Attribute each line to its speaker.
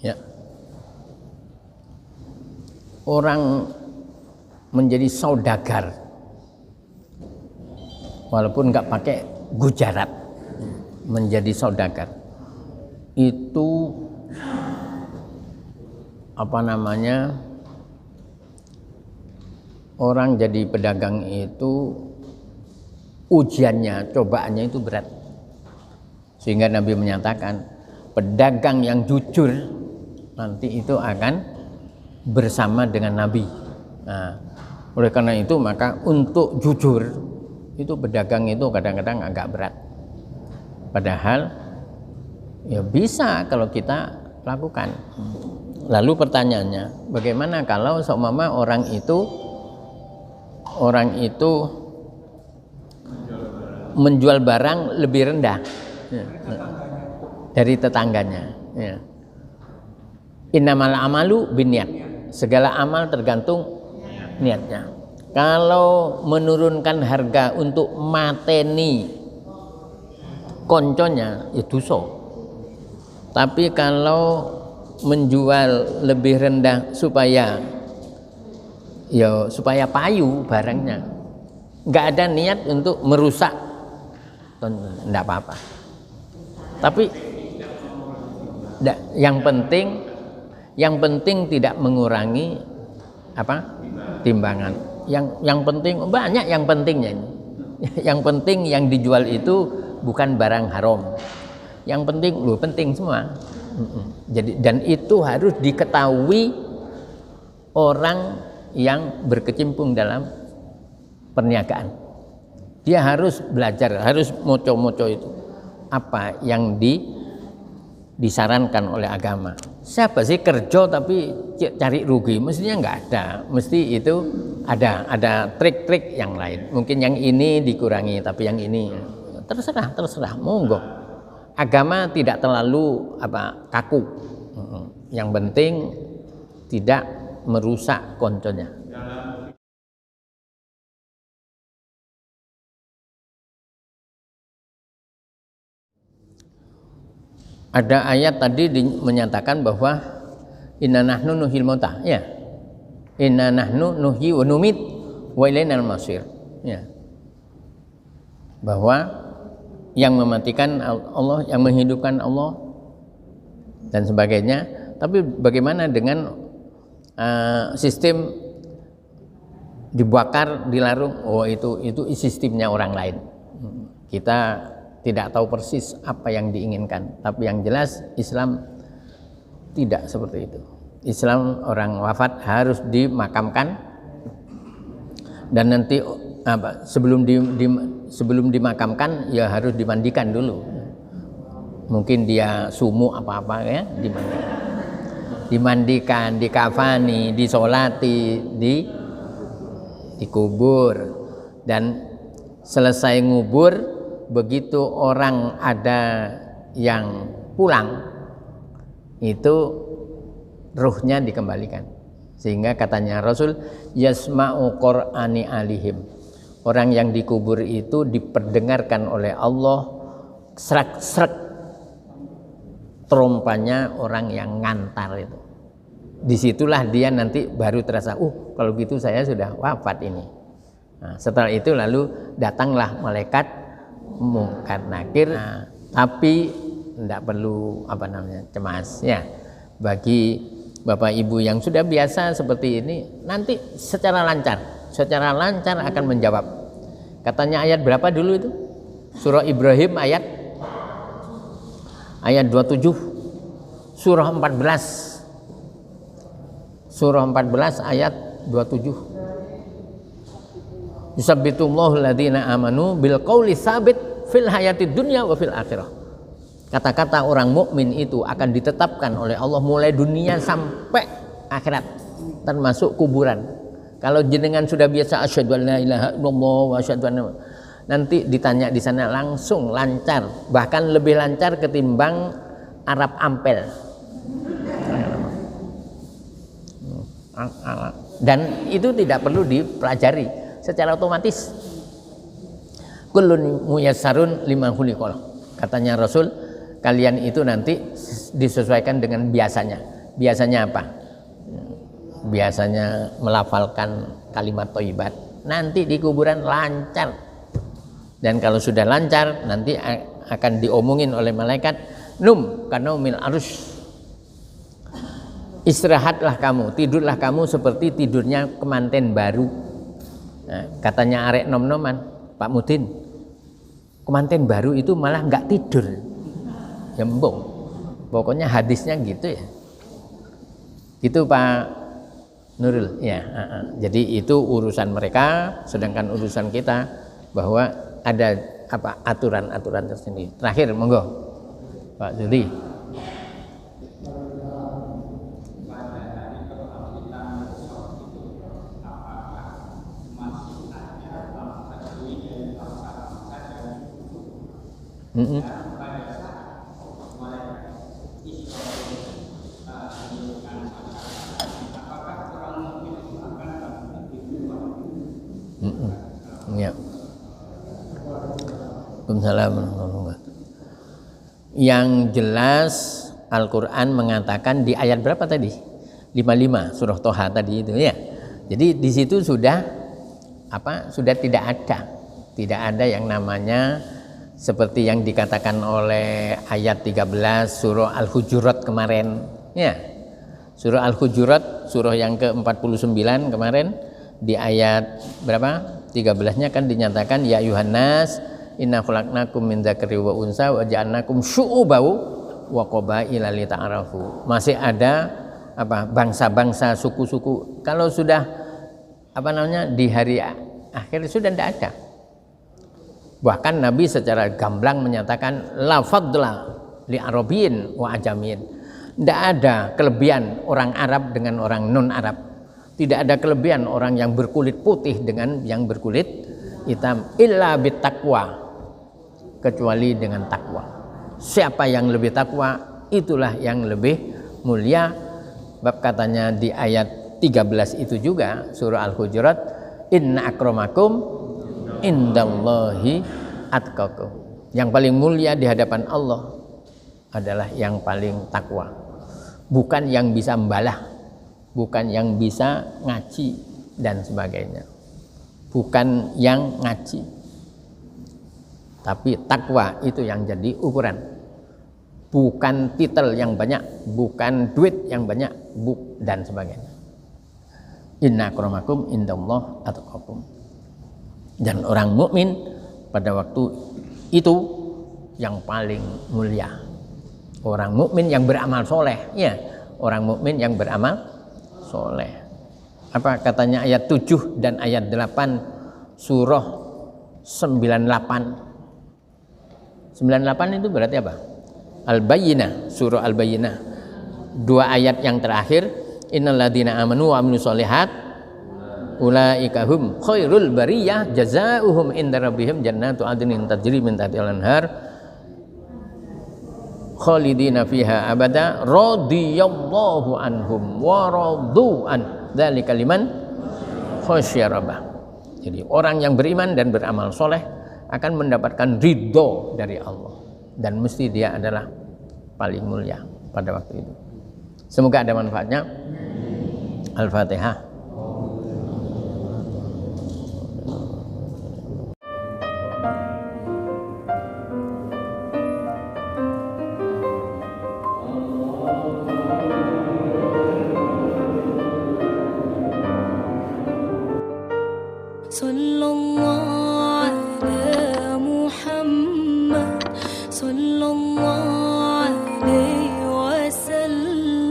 Speaker 1: Ya. Orang menjadi saudagar walaupun nggak pakai gujarat, menjadi saudagar itu apa namanya, orang jadi pedagang itu ujiannya, cobaannya itu berat, sehingga Nabi menyatakan pedagang yang jujur nanti itu akan bersama dengan Nabi. Nah, oleh karena itu maka untuk jujur itu pedagang itu kadang-kadang agak berat. Padahal ya bisa kalau kita lakukan. Lalu pertanyaannya, bagaimana kalau seumpama orang itu menjual barang lebih rendah dari tetangganya? Ya. Innamal amalu binniyat. Segala amal tergantung niatnya. Kalau menurunkan harga untuk mateni konconya ya dosa. Tapi kalau menjual lebih rendah supaya payu barangnya, nggak ada niat untuk merusak, enggak apa-apa. Tapi yang penting tidak mengurangi timbangan. Yang penting banyak yang pentingnya ini. Yang penting yang dijual itu bukan barang haram. Yang penting semua. Jadi dan itu harus diketahui orang yang berkecimpung dalam perniagaan. Dia harus belajar, harus moco-moco itu apa yang disarankan oleh agama. Siapa sih kerja tapi cari rugi? Mestinya nggak ada. Mesti itu ada trik-trik yang lain. Mungkin yang ini dikurangi, tapi yang ini terserah, monggo. Agama tidak terlalu kaku. Yang penting tidak merusak konconya. Ada ayat tadi menyatakan bahwa inna nahnu nuhyil mauta, ya. Inna nahnu nuhyi wa numit wa ilainal masir. Ya. Bahwa yang mematikan Allah, yang menghidupkan Allah dan sebagainya. Tapi bagaimana dengan sistem dibakar, dilarung? Oh, itu sistemnya orang lain. Kita tidak tahu persis apa yang diinginkan, tapi yang jelas Islam tidak seperti itu. Islam orang wafat harus dimakamkan dan nanti sebelum dimakamkan ya harus dimandikan dulu. Mungkin dia sumuk apa ya, dimandikan, dikafani, disolati, dikubur, dan selesai ngubur. Begitu orang ada yang pulang, itu ruhnya dikembalikan. Sehingga katanya Rasul, yasma'u qur'ani alihim. Orang yang dikubur itu diperdengarkan oleh Allah serak-serak trompanya orang yang ngantar itu. Disitulah dia nanti baru terasa, kalau gitu saya sudah wafat ini. Nah, setelah itu lalu datanglah malaikat Munkar Nakir, tapi tidak perlu cemas ya. Bagi Bapak Ibu yang sudah biasa seperti ini, nanti secara lancar akan menjawab. Katanya ayat berapa dulu itu? Surah Ibrahim ayat 27, surah 14 ayat 27. Yusabbitullahu alladziina amanu bil qauli tsabit fil hayatid dunya wa fil akhirah. Kata-kata orang mukmin itu akan ditetapkan oleh Allah mulai dunia sampai akhirat, termasuk kuburan. Kalau jenengan sudah biasa asyhadu an la ilaha illallah wa asyhadu anna, nanti ditanya di sana langsung lancar, bahkan lebih lancar ketimbang Arab Ampel. Dan itu tidak perlu dipelajari secara otomatis. Kullun muyassarun lima khuliqah. Katanya Rasul, kalian itu nanti disesuaikan dengan biasanya. biasanya apa? Biasanya melafalkan kalimat thayyibat. Nanti di kuburan lancar. Dan kalau sudah lancar, nanti akan diomongin oleh malaikat, num kanaumil arus. Istirahatlah kamu, tidurlah kamu seperti tidurnya kemanten baru. Nah, katanya arek nom-noman, Pak Mudin, kemanten baru itu malah nggak tidur. Jembong. Pokoknya hadisnya gitu ya. Itu Pak Nurul ya. Jadi itu urusan mereka, sedangkan urusan kita bahwa ada apa aturan-aturan tersendiri. Terakhir monggo Pak Zuli. Ya. Yang jelas Al-Quran mengatakan di ayat berapa tadi? 55 surah Toha tadi itu ya. Jadi di situ sudah sudah tidak ada yang namanya seperti yang dikatakan oleh ayat 13 surah Al-Hujurat kemarin ya. Surah Al-Hujurat surah yang ke-49 kemarin di ayat berapa? 13-nya kan dinyatakan ya Yuhannas inna khalaqnakum min dzakari wa unsa wa ja'alnakum syu'uban wa qabaila lita'arafu. Masih ada bangsa-bangsa, suku-suku. Kalau sudah di hari akhir sudah tidak ada. Bahkan Nabi secara gamblang menyatakan la fadla li arabiyyin wa ajamin. Tidak ada kelebihan orang Arab dengan orang non Arab. Tidak ada kelebihan orang yang berkulit putih dengan yang berkulit hitam illa bittaqwa, kecuali dengan takwa. Siapa yang lebih takwa, itulah yang lebih mulia. Bab katanya di ayat 13 itu juga surah Al-Hujurat, inna akramakum indallahi atqakum. Yang paling mulia di hadapan Allah adalah yang paling takwa. Bukan yang bisa membalah, bukan yang bisa ngaji dan sebagainya. Bukan yang ngaji, tapi takwa itu yang jadi ukuran. Bukan titel yang banyak, bukan duit yang banyak, dan sebagainya. Inna akramakum indallah atqakum. Dan orang mukmin pada waktu itu yang paling mulia. Orang mukmin yang beramal soleh, ya, orang mukmin yang beramal soleh. Apa katanya ayat 7 dan ayat 8 surah 98. 98 itu berarti apa? Al-Bayyinah, surah Al-Bayyinah. Dua ayat yang terakhir, innalladzina amanu wa amilus sholihat ulaika hum khairul bariyah jazaohum inda rabbihim jannatu adnin tajri min tahtiha al-anhar khalidina fiha abada radhiyallahu anhum wa radu an dzalika liman khasyya rabbah. Jadi orang yang beriman dan beramal soleh akan mendapatkan ridho dari Allah, dan mesti dia adalah paling mulia pada waktu itu. Semoga ada manfaatnya. Al-Fatihah.
Speaker 2: sallallahu